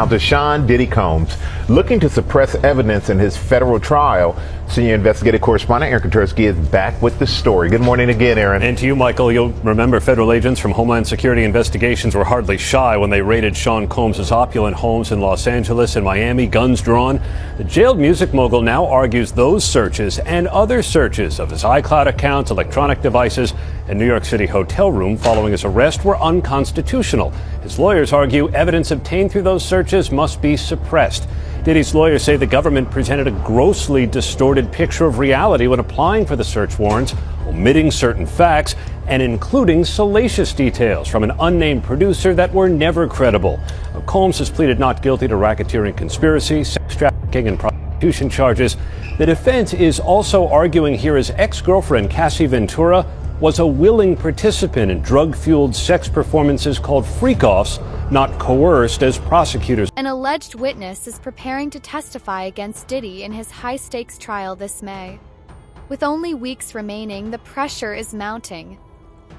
To Sean Diddy Combs, looking to suppress evidence in his federal trial. Senior investigative correspondent Aaron Katersky is back with the story. Good morning again, Aaron. And to you, Michael. You'll remember federal agents from Homeland Security investigations were hardly shy when they raided Sean Combs' opulent homes in Los Angeles and Miami, guns drawn. The jailed music mogul now argues those searches and other searches of his iCloud accounts, electronic devices, and New York City hotel room following his arrest were unconstitutional. His lawyers argue evidence obtained through those searches must be suppressed. Diddy's lawyers say the government presented a grossly distorted picture of reality when applying for the search warrants, omitting certain facts and including salacious details from an unnamed producer that were never credible. Combs has pleaded not guilty to racketeering conspiracy, sex trafficking, and prostitution charges. The defense is also arguing here his ex-girlfriend, Cassie Ventura, was a willing participant in drug-fueled sex performances called freak-offs, not coerced as prosecutors. An alleged witness is preparing to testify against Diddy in his high-stakes trial this May. With only weeks remaining, the pressure is mounting.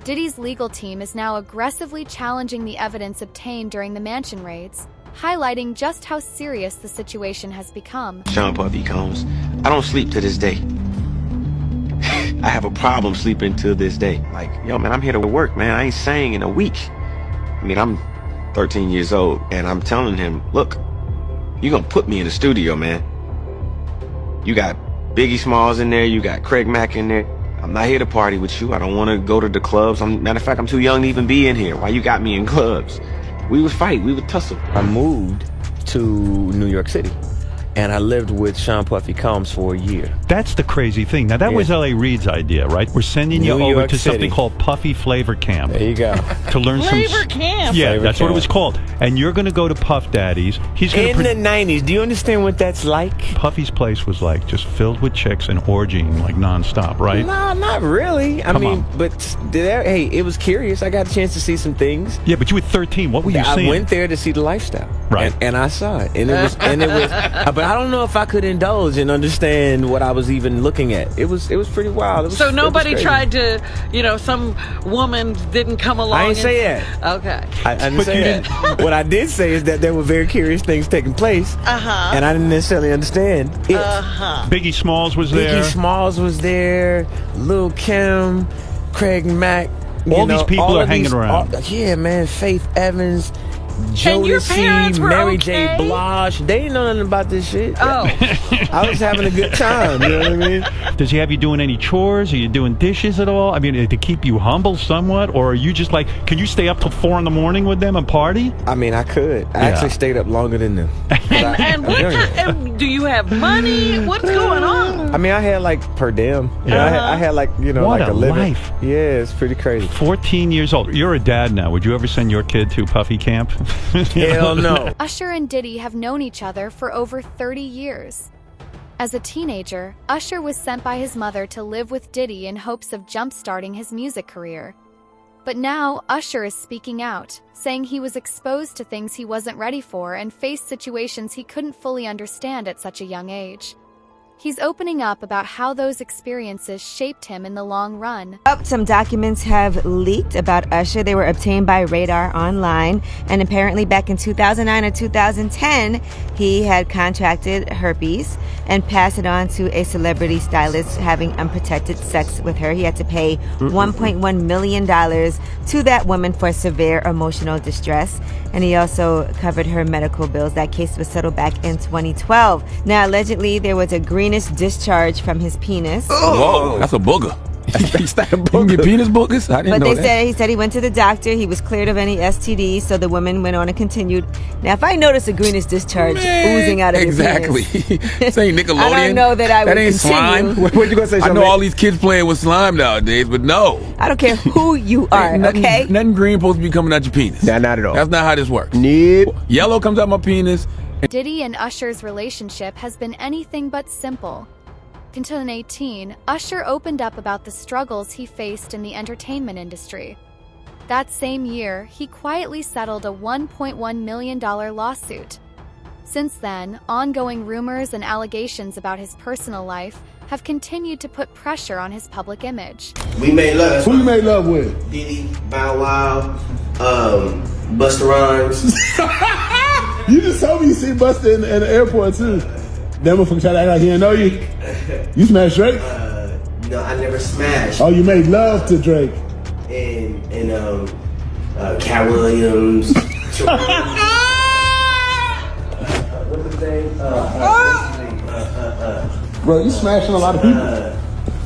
Diddy's legal team is now aggressively challenging the evidence obtained during the mansion raids, highlighting just how serious the situation has become. Sean Puffy Combs, I don't sleep to this day. I have a problem sleeping to this day. Like, yo, man, I'm here to work, man. I ain't sang in a week. I mean, I'm 13 years old, and I'm telling him, look, you're gonna put me in the studio, man. You got Biggie Smalls in there, you got Craig Mack in there. I'm not here to party with you. I don't want to go to the clubs. Matter of fact, I'm too young to even be in here. Why you got me in clubs? We would fight, we would tussle. I moved to New York City, and I lived with Sean Puffy Combs for a year. That's the crazy thing. Now, that was L.A. Reid's idea, right? We're sending you over to something called Puffy Flavor Camp. There you go. To learn Flavor Camp. Yeah, Flavor that's Camp. what it was called. And you're going to go to Puff Daddy's. He's going In the 90s, do you understand what that's like? Puffy's place was like just filled with chicks and orgying like nonstop, right? No, not really. I mean, but hey, it was curious. I got a chance to see some things. Yeah, but you were 13. What were you seeing? I went there to see the lifestyle, right? And I saw it, and it was, but I don't know if I could indulge and understand what I was even looking at. It was pretty wild. So nobody tried to, some woman didn't come along. I didn't say that. Okay. I didn't say that. What I did say is that there were very curious things taking place, and I didn't necessarily understand it. Biggie Smalls was there. Biggie Smalls was there. Lil' Kim, Craig Mack. All these people are hanging around. Yeah, man. Faith Evans. And your parents Jodeci, were Mary okay? J. Blige. They didn't know nothing about this shit. Oh. I was having a good time. You know what I mean? Does he have you doing any chores? Are you doing dishes at all? I mean, to keep you humble somewhat? Or are you just like, can you stay up till 4 a.m. with them and party? I mean, I could. I actually stayed up longer than them. And do you have money? What's going on? I mean, I had like per diem. I had like, what like a living. life. Yeah, it's pretty crazy. 14 years old. You're a dad now. Would you ever send your kid to Puffy Camp? Hell no. Usher and Diddy have known each other for over 30 years. As a teenager, Usher was sent by his mother to live with Diddy in hopes of jump-starting his music career. But now, Usher is speaking out, saying he was exposed to things he wasn't ready for and faced situations he couldn't fully understand at such a young age. He's opening up about how those experiences shaped him in the long run. Some documents have leaked about Usher. They were obtained by Radar Online, and apparently back in 2009 or 2010, he had contracted herpes and passed it on to a celebrity stylist having unprotected sex with her. He had to pay $1.1 million to that woman for severe emotional distress, and he also covered her medical bills. That case was settled back in 2012. Now, allegedly, there was a greenish discharge from his penis. Whoa, that's a booger. You can get penis boogers? I didn't know that. He said he went to the doctor. He was cleared of any STDs, so the woman went on and continued. Now, if I notice a greenish discharge oozing out of your penis, This ain't Nickelodeon. I don't know that I would That ain't continue. slime. What you gonna say? I know all these kids playing with slime nowadays, but no. I don't care who you are, okay? Nothing green supposed to be coming out your penis. Nah, not at all. That's not how this works. Nope. Yellow comes out my penis. Diddy and Usher's relationship has been anything but simple. In 2018, Usher opened up about the struggles he faced in the entertainment industry. That same year, he quietly settled a $1.1 million lawsuit. Since then, ongoing rumors and allegations about his personal life have continued to put pressure on his public image. We made love. Who you made love with? Diddy, Bow Wow, Busta Rhymes. You just told me you seen Busta in the airport too. That motherfucker tried to act like he didn't know you. You smashed Drake? No, I never smashed. Oh, you made love to Drake. And Cat Williams. What's his name? Bro, you smashing a lot of people.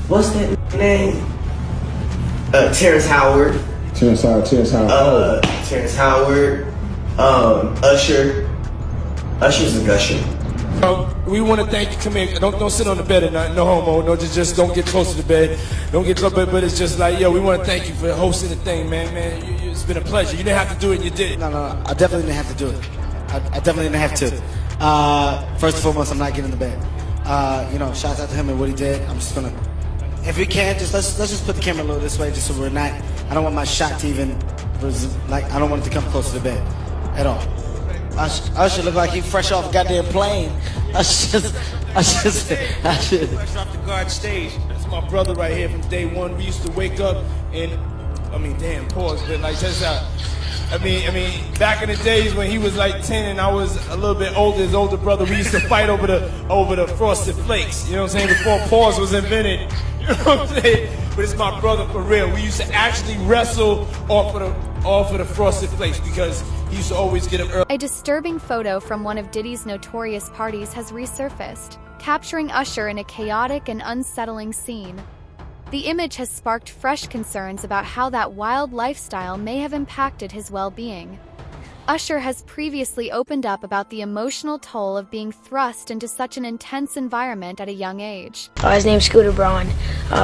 What's that name? Terrence Howard. Terrence Howard. Terrence Howard. Usher. Usher's a gusher. We want to thank you. Come here. Don't sit on the bed at night. No homo. No, just don't get close to the bed. Don't get close. But it's just like, yo, we want to thank you for hosting the thing, man. It's been a pleasure. You didn't have to do it. You did. No. I definitely didn't have to do it. I definitely didn't have to. First and foremost, I'm not getting in the bed. Shout out to him and what he did. I'm just gonna, if we can, let's just put the camera a little this way, just so we're not. I don't want my shot to even, I don't want it to come close to the bed, at all. Usher look like he fresh off a goddamn plane. Fresh off the guard stage. That's my brother right here from day one. We used to wake up and, pause, but like that's how. Back in the days when he was like 10 and I was a little bit older, his older brother, we used to fight over the frosted flakes. You know what I'm saying? Before pause was invented. You know what I'm saying? But it's my brother for real. We used to actually wrestle off of the frosted flakes because he used to always get them early. A disturbing photo from one of Diddy's notorious parties has resurfaced, capturing Usher in a chaotic and unsettling scene. The image has sparked fresh concerns about how that wild lifestyle may have impacted his well-being. Usher has previously opened up about the emotional toll of being thrust into such an intense environment at a young age. His name's Scooter Braun.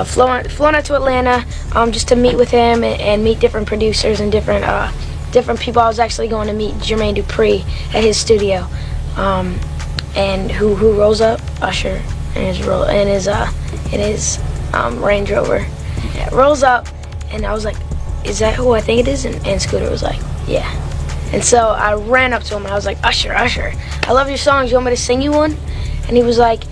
Flown out to Atlanta just to meet with him and meet different producers and different people. I was actually going to meet Jermaine Dupri at his studio. And who rolls up? Usher in his Range Rover. Yeah, rolls up, and I was like, "Is that who I think it is?" And Scooter was like, "Yeah." And so I ran up to him and I was like, Usher, I love your songs. You want me to sing you one?" And he was like,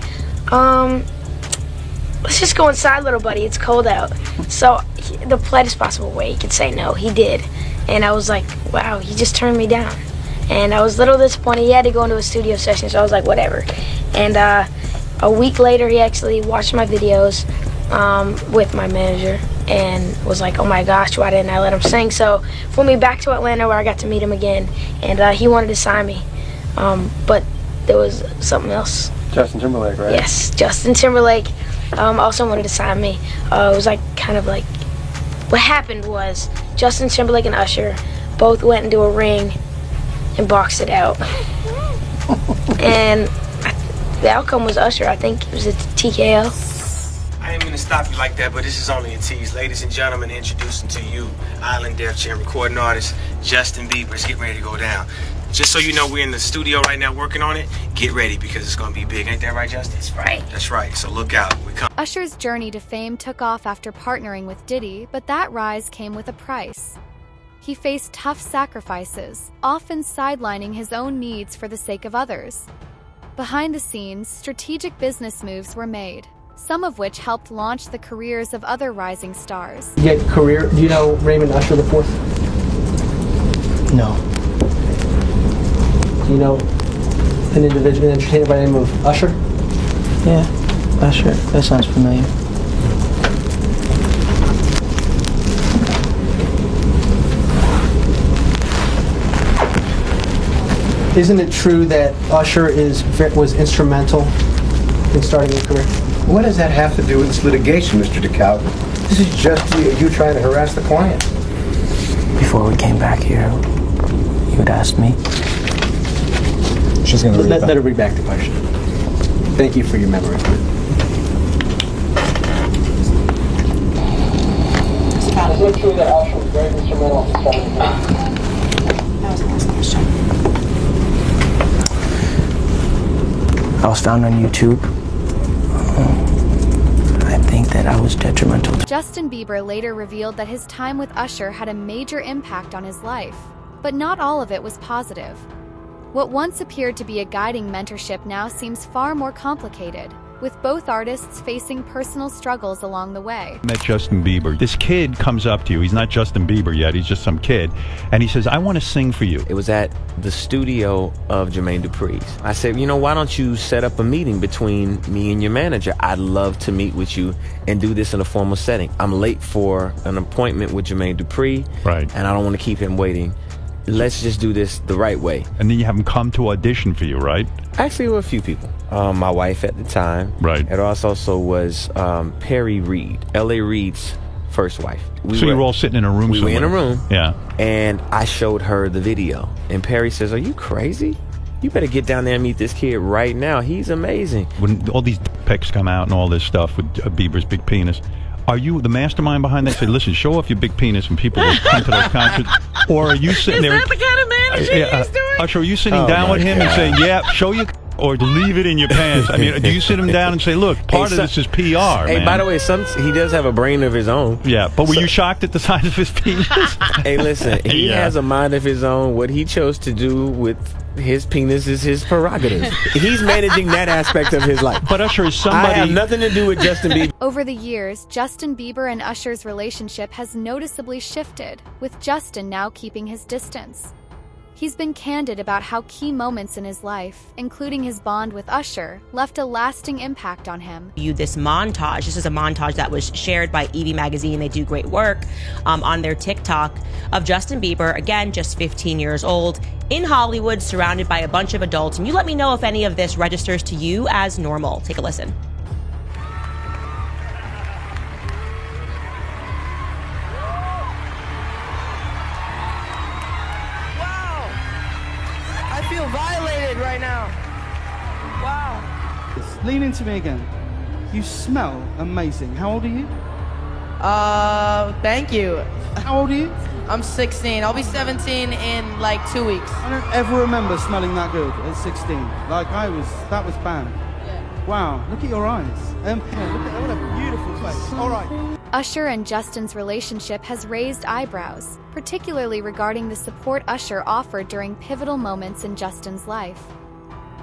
"Let's just go inside, little buddy. It's cold out." So the politest possible way he could say no, he did. And I was like, wow, he just turned me down. And I was a little disappointed. He had to go into a studio session, so I was like, whatever. And a week later, he actually watched my videos with my manager and was like, oh my gosh, why didn't I let him sing? So flew me back to Atlanta where I got to meet him again, and he wanted to sign me. But there was something else. Justin Timberlake, right? Yes, Justin Timberlake also wanted to sign me. It was like kind of like, what happened was Justin Timberlake and Usher both went into a ring and boxed it out. And the outcome was Usher. I think it was a TKO. I ain't gonna stop you like that, but this is only a tease. Ladies and gentlemen, introducing to you Island Def Jam recording artist Justin Bieber. It's getting ready to go down. Just so you know, we're in the studio right now working on it. Get ready because it's gonna be big. Ain't that right, Justin? That's right. That's right. So look out. We come. Usher's journey to fame took off after partnering with Diddy, but that rise came with a price. He faced tough sacrifices, often sidelining his own needs for the sake of others. Behind the scenes, strategic business moves were made, some of which helped launch the careers of other rising stars. Do you know Raymond Usher IV? No. Do you know an individual, an entertainer by the name of Usher? Yeah, Usher. That sounds familiar. Isn't it true that Usher was instrumental in starting your career? What does that have to do with this litigation, Mr. DeKalb? This is just you trying to harass the client. Before we came back here, you had asked me. She's going to let her read back the question. Thank you for your memory. Is it true that Usher was very instrumental in starting your career? That was the last question. I was found on YouTube. I think that I was detrimental. Justin Bieber later revealed that his time with Usher had a major impact on his life, but not all of it was positive. What once appeared to be a guiding mentorship now seems far more complicated, with with both artists facing personal struggles along the way. Met Justin Bieber. This kid comes up to you. He's not Justin Bieber yet. He's just some kid. And he says, I want to sing for you. It was at the studio of Jermaine Dupri's. I said, you know, why don't you set up a meeting between me and your manager? I'd love to meet with you and do this in a formal setting. I'm late for an appointment with Jermaine Dupri. Right. And I don't want to keep him waiting. Let's just do this the right way. And then you have him come to audition for you, right? Actually, there were a few people. My wife at the time. Right. It also was Perry Reed, L.A. Reid's first wife. So you were all sitting in a room somewhere? We were in a room. Yeah. And I showed her the video. And Perry says, are you crazy? You better get down there and meet this kid right now. He's amazing. When all these pics come out and all this stuff with Bieber's big penis, are you the mastermind behind that? Say, listen, show off your big penis when people will come to those concerts. Or are you sitting there? Is that the kind of manager he's doing? Usher, are you sitting down with him and saying, yeah, show your or to leave it in your pants? I mean, do you sit him down and say, look, part of this is PR, Hey, man. by the way, he does have a brain of his own. Yeah, but were you shocked at the size of his penis? Hey, listen, he has a mind of his own. What he chose to do with his penis is his prerogative. He's managing that aspect of his life. But Usher is somebody... I have nothing to do with Justin Bieber. Over the years, Justin Bieber and Usher's relationship has noticeably shifted, with Justin now keeping his distance. He's been candid about how key moments in his life, including his bond with Usher, left a lasting impact on him. This montage, this is a montage that was shared by Evie Magazine. They do great work on their TikTok of Justin Bieber, again, just 15 years old, in Hollywood, surrounded by a bunch of adults. And you let me know if any of this registers to you as normal. Take a listen. I feel violated right now. Wow. Lean into me again. You smell amazing. How old are you? Thank you. How old are you? I'm 16. I'll be 17 in like 2 weeks. I don't ever remember smelling that good at 16. Like that was bad. Yeah. Wow, look at your eyes. Yeah, look at what a beautiful face. All right. Usher and Justin's relationship has raised eyebrows, particularly regarding the support Usher offered during pivotal moments in Justin's life.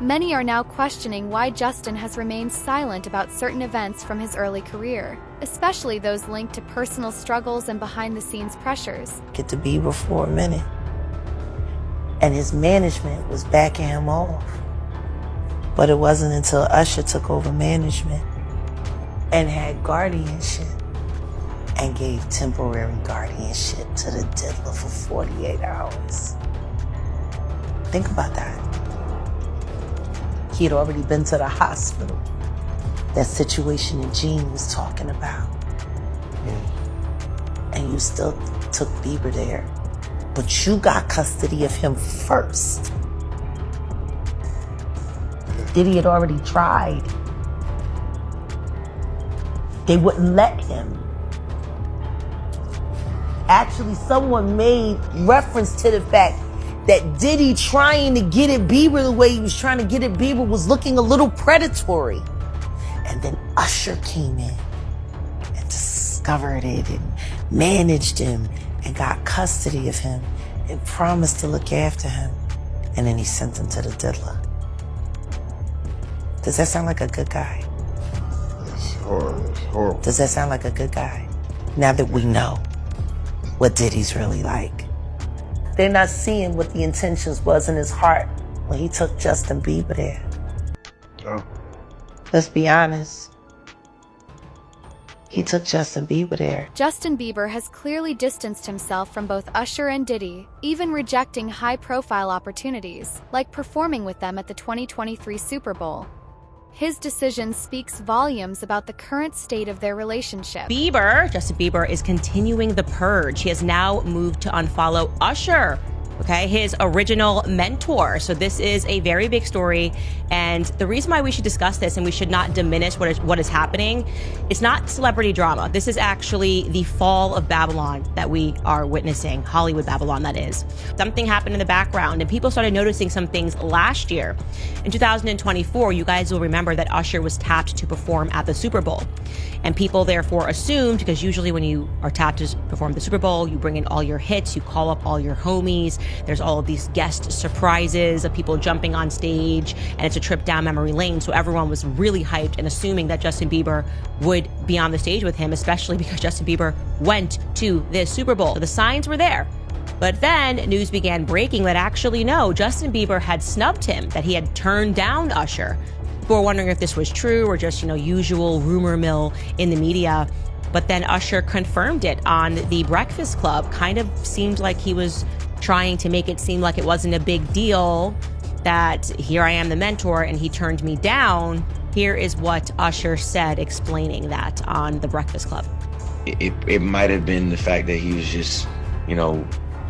Many are now questioning why Justin has remained silent about certain events from his early career, especially those linked to personal struggles and behind-the-scenes pressures. Get to Bieber for a minute, and his management was backing him off. But it wasn't until Usher took over management and had guardianship and gave temporary guardianship to the diddler for 48 hours. Think about that. He had already been to the hospital. That situation that Gene was talking about. And you still took Bieber there. But you got custody of him first. Diddy had already tried. They wouldn't let him. Actually, someone made reference to the fact that Diddy trying to get at Bieber the way he was trying to get at Bieber was looking a little predatory. And then Usher came in and discovered it and managed him and got custody of him and promised to look after him. And then he sent him to the diddler. Does that sound like a good guy? It's horrible. Does that sound like a good guy? Now that we know what Diddy's really like. They're not seeing what the intentions was in his heart when he took Justin Bieber there. Oh. Let's be honest. He took Justin Bieber there. Justin Bieber has clearly distanced himself from both Usher and Diddy, even rejecting high-profile opportunities, like performing with them at the 2023 Super Bowl. His decision speaks volumes about the current state of their relationship. Justin Bieber, is continuing the purge. He has now moved to unfollow Usher, okay, his original mentor. So this is a very big story. And the reason why we should discuss this and we should not diminish what is happening, it's not celebrity drama. This is actually the fall of Babylon that we are witnessing, Hollywood Babylon, that is. Something happened in the background and people started noticing some things last year. In 2024, you guys will remember that Usher was tapped to perform at the Super Bowl. And people therefore assumed, because usually when you are tapped to perform the Super Bowl, you bring in all your hits, you call up all your homies, There's all of these guest surprises of people jumping on stage, and it's a trip down memory lane. So everyone was really hyped and assuming that Justin Bieber would be on the stage with him, especially because Justin Bieber went to this Super Bowl. So the signs were there. But then news began breaking that actually, no, Justin Bieber had snubbed him, that he had turned down Usher. People were wondering if this was true or just, usual rumor mill in the media. But then Usher confirmed it on The Breakfast Club. Kind of seemed like he was trying to make it seem like it wasn't a big deal, that here I am the mentor and he turned me down. Here is what Usher said explaining that on The Breakfast Club. It might have been the fact that he was just,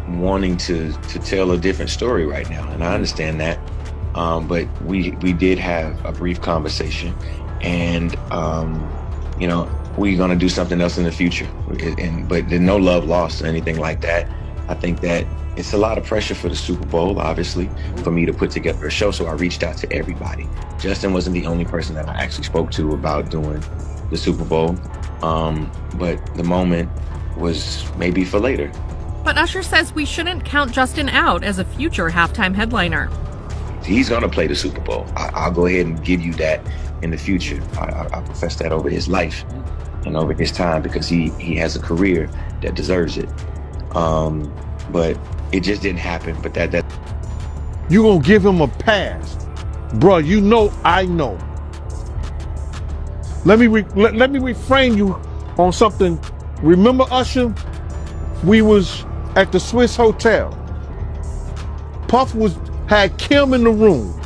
wanting to tell a different story right now. And I understand that. But we did have a brief conversation, and, we're going to do something else in the future. But there's no love lost or anything like that. I think that it's a lot of pressure for the Super Bowl, obviously, for me to put together a show. So I reached out to everybody. Justin wasn't the only person that I actually spoke to about doing the Super Bowl. But the moment was maybe for later. But Usher says we shouldn't count Justin out as a future halftime headliner. He's going to play the Super Bowl. I'll go ahead and give you that in the future. I profess that over his life and over his time, because he has a career that deserves it. But it just didn't happen. But that you gonna give him a pass, bro? I know. Let me reframe you on something. Remember Usher? We was at the Swiss Hotel. Puff had Kim in the room.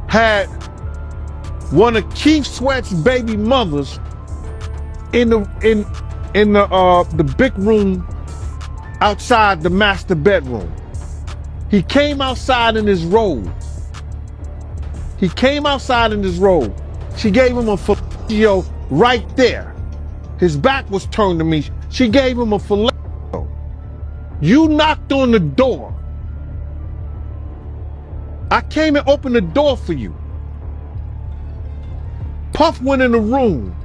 Had one of Keith Sweat's baby mothers in the big room outside the master bedroom. He came outside in his robe. She gave him a fellatio right there. His back was turned to me. She gave him a fellatio. You knocked on the door. I came and opened the door for you. Puff went in the room.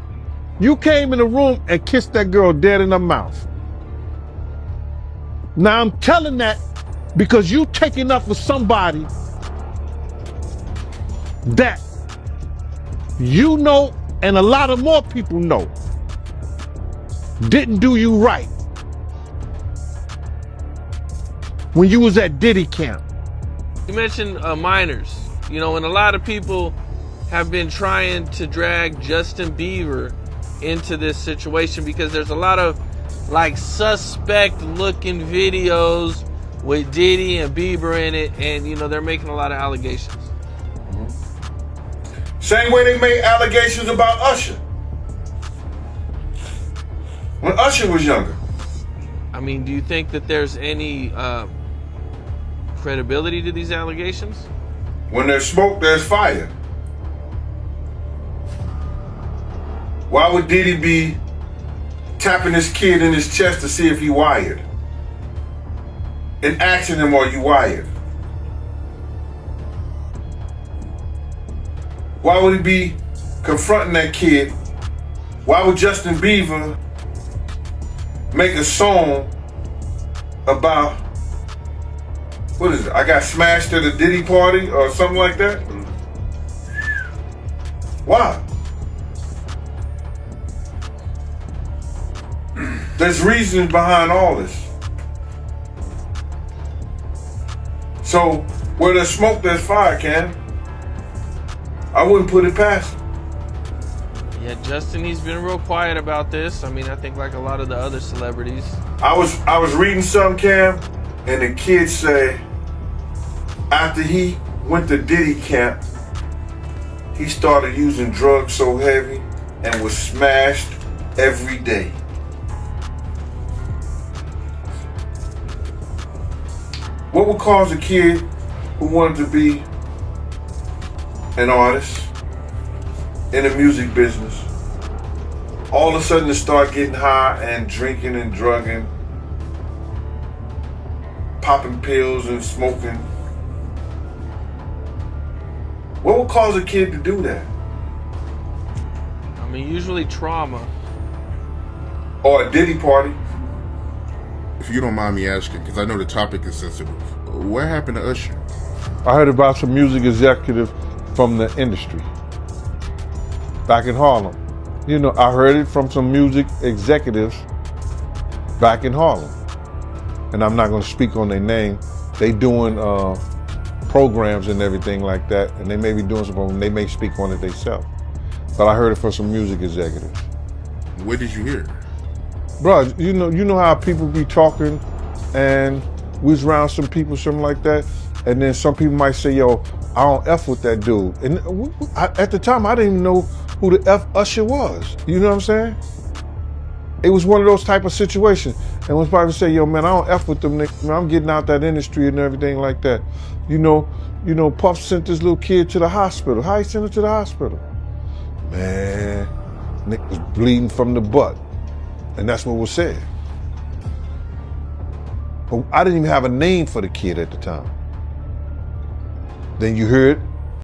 You came in the room and kissed that girl dead in her mouth. Now I'm telling that because you taking up for somebody that you know and a lot of more people know didn't do you right when you was at Diddy camp. You mentioned minors, and a lot of people have been trying to drag Justin Bieber into this situation because there's a lot of suspect looking videos with Diddy and Bieber in it, and they're making a lot of allegations. Same way they made allegations about Usher when Usher was younger. I mean, do you think that there's any credibility to these allegations? When there's smoke, there's fire. Why would Diddy be tapping his kid in his chest to see if he wired? And asking him, are you wired? Why would he be confronting that kid? Why would Justin Bieber make a song about, what is it? I got smashed at a Diddy party or something like that? Why? There's reasons behind all this. So where there's smoke, there's fire, Cam. I wouldn't put it past him. Yeah, Justin, he's been real quiet about this. I mean, I think like a lot of the other celebrities. I was reading some, Cam, and the kids say after he went to Diddy camp, he started using drugs so heavy and was smashed every day. What would cause a kid who wanted to be an artist in the music business all of a sudden to start getting high and drinking and drugging, popping pills and smoking? What would cause a kid to do that? I mean, usually trauma. Or a Diddy party. if you don't mind me asking, because I know the topic is sensitive, what happened to Usher? I heard about some music executive from the industry back in Harlem. You know, I heard it from some music executives back in Harlem. And I'm not gonna speak on their name. They doing programs and everything like that, and they may be doing something, they may speak on it themselves. But I heard it from some music executives. Where did you hear it? Bro, you know how people be talking, and we was around some people, something like that, and then some people might say, yo, I don't F with that dude. And at the time, I didn't even know who the F Usher was. You know what I'm saying? It was one of those type of situations. And when people say, yo, man, I don't F with them niggas, man, I'm getting out that industry and everything like that. You know, Puff sent this little kid to the hospital. How he sent her to the hospital? Man, nigga was bleeding from the butt. And that's what was said. But I didn't even have a name for the kid at the time. Then you hear it